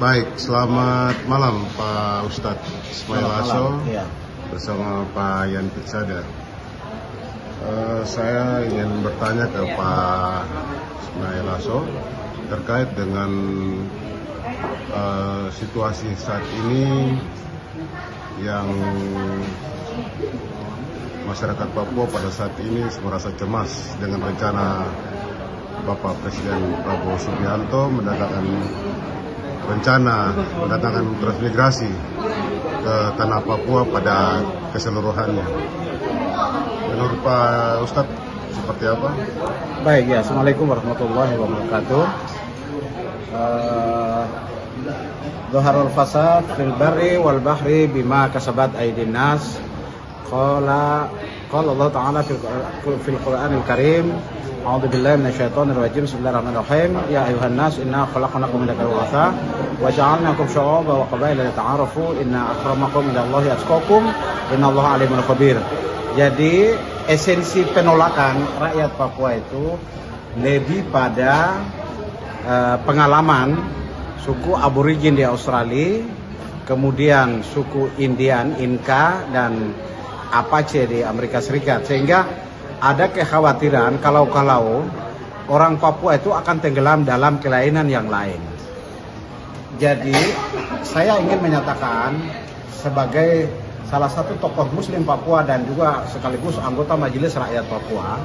Baik, selamat malam Pak Ustadz Ismail Aso bersama Pak Yan Pitsada. Saya ingin bertanya ke Pak Ismail Aso terkait dengan situasi saat ini yang masyarakat Papua pada saat ini merasa cemas dengan rencana Bapak Presiden Prabowo Subianto mendatangkan transmigrasi ke tanah Papua pada keseluruhannya. Menurut Pak Ustadz seperti apa? Baik ya, Assalamualaikum warahmatullahi wabarakatuh. Dhaharul fasad fil barri wal bahri bima kasabat aydin nas. Qala Allah Ta'ala fil Qur'anil Karim. A'udzu billahi minasyaitonir rajim. Bismillahirrahmanirrahim. Ya ayuhan nas, inna khalaqnakum min dzakarin wa untha wa ja'alnakum syu'uban wa qabaila lita'arafu. Inna akramakum indallahi atqakum. Innallaha alimul khabir. Jadi esensi penolakan rakyat Papua itu lebih pada pengalaman suku aborigin di Australia, kemudian suku Indian, Inka, dan Apache di Amerika Serikat, sehingga ada kekhawatiran kalau orang Papua itu akan tenggelam dalam kelainan yang lain. Jadi saya ingin menyatakan sebagai salah satu tokoh Muslim Papua dan juga sekaligus anggota Majelis Rakyat Papua,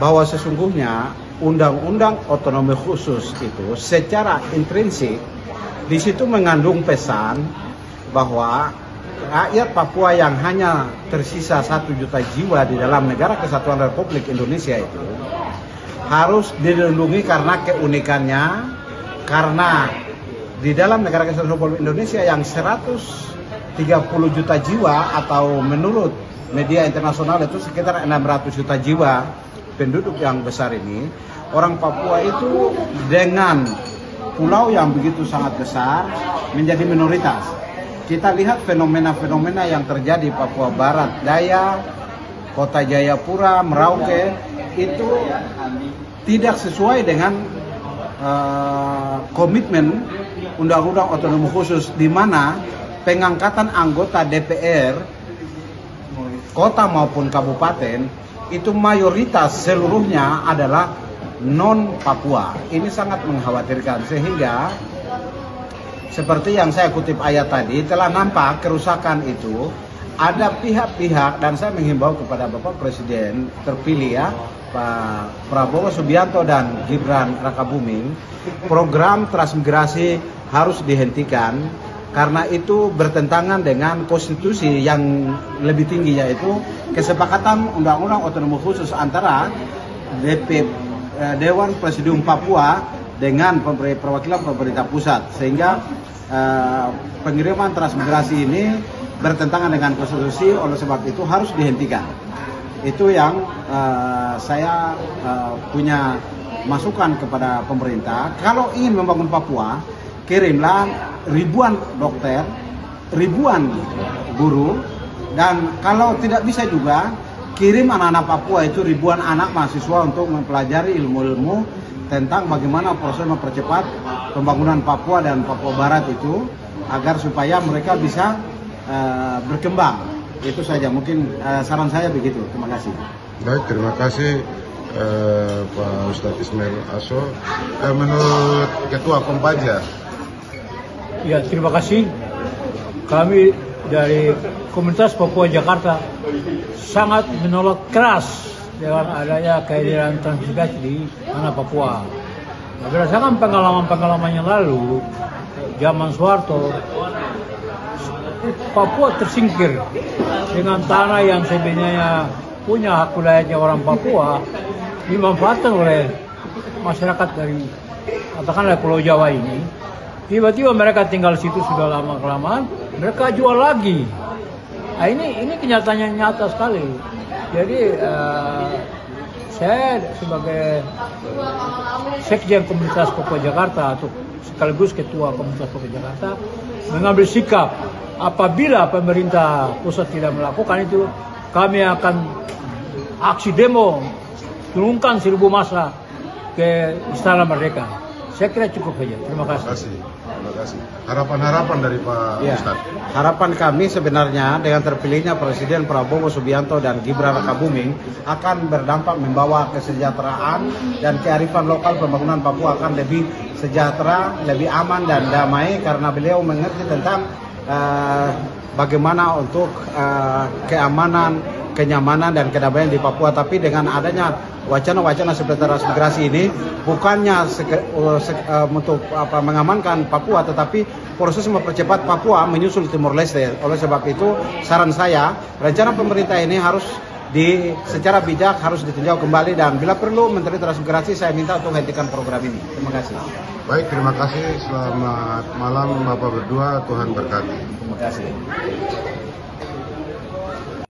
bahwa sesungguhnya Undang-Undang Otonomi Khusus itu secara intrinsik di situ mengandung pesan bahwa rakyat Papua yang hanya tersisa 1 juta jiwa di dalam Negara Kesatuan Republik Indonesia itu harus dilindungi karena keunikannya, karena di dalam Negara Kesatuan Republik Indonesia yang 130 juta jiwa atau menurut media internasional itu sekitar 600 juta jiwa penduduk yang besar ini, orang Papua itu dengan pulau yang begitu sangat besar menjadi minoritas. Kita lihat fenomena-fenomena yang terjadi Papua Barat Daya, Kota Jayapura, Merauke itu tidak sesuai dengan komitmen Undang-Undang Otonomi Khusus, di mana pengangkatan anggota DPR kota maupun kabupaten itu mayoritas seluruhnya adalah non-Papua. Ini sangat mengkhawatirkan, sehingga seperti yang saya kutip ayat tadi, telah nampak kerusakan itu. Ada pihak-pihak, dan saya menghimbau kepada Bapak Presiden terpilih ya, Pak Prabowo Subianto dan Gibran Rakabuming, program transmigrasi harus dihentikan karena itu bertentangan dengan konstitusi yang lebih tinggi, yaitu kesepakatan Undang-Undang Otonomi Khusus antara Dewan Presidium Papua dengan perwakilan pemerintah pusat, sehingga pengiriman transmigrasi ini bertentangan dengan konstitusi. Oleh sebab itu harus dihentikan. Itu yang saya punya masukan kepada pemerintah. Kalau ingin membangun Papua, kirimlah ribuan dokter, ribuan guru, dan kalau tidak bisa juga kirim anak-anak Papua itu ribuan anak mahasiswa untuk mempelajari ilmu-ilmu tentang bagaimana proses mempercepat pembangunan Papua dan Papua Barat itu, agar supaya mereka bisa berkembang. Itu saja mungkin saran saya begitu. Terima kasih. Baik, terima kasih Pak Ustadz Ismail Aso. Menurut Ketua Kompaja. Ya, terima kasih. Kami dari Komunitas Papua Jakarta sangat menolak keras dengan adanya kehadiran transmigrasi di tanah Papua. Nah, berdasarkan pengalaman-pengalaman yang lalu, zaman Soeharto, Papua tersingkir dengan tanah yang sebenarnya punya hak wilayahnya orang Papua dimanfaatkan oleh masyarakat dari katakanlah Pulau Jawa ini. Tiba-tiba mereka tinggal di situ sudah lama-kelamaan, mereka jual lagi. Nah, ini kenyataannya nyata sekali. Jadi saya sebagai Sekjen Komunitas Papua Jakarta atau sekaligus Ketua Komunitas Papua Jakarta mengambil sikap, apabila pemerintah pusat tidak melakukan itu, kami akan aksi demo, turunkan 1000 massa ke Istana Merdeka. Saya kira cukup saja. Terima Terima kasih. kasih. Terima kasih. Harapan-harapan dari Pak Ya, Ustadz. harapan kami sebenarnya dengan terpilihnya Presiden Prabowo Subianto dan Gibran Rakabuming akan berdampak membawa kesejahteraan dan kearifan lokal. Pembangunan Papua akan lebih sejahtera, lebih aman dan damai karena beliau mengerti tentang bagaimana untuk keamanan, kenyamanan dan kedamaian di Papua. Tapi dengan adanya wacana-wacana seperti transmigrasi ini bukannya untuk mengamankan Papua, tetapi proses mempercepat Papua menyusul Timor Leste. Oleh sebab itu saran saya, rencana pemerintah ini harus secara bijak harus ditinjau kembali, dan bila perlu Menteri Transmigrasi saya minta untuk hentikan program ini. Terima kasih. Baik, terima kasih. Selamat malam Bapak berdua. Tuhan berkati. Terima kasih.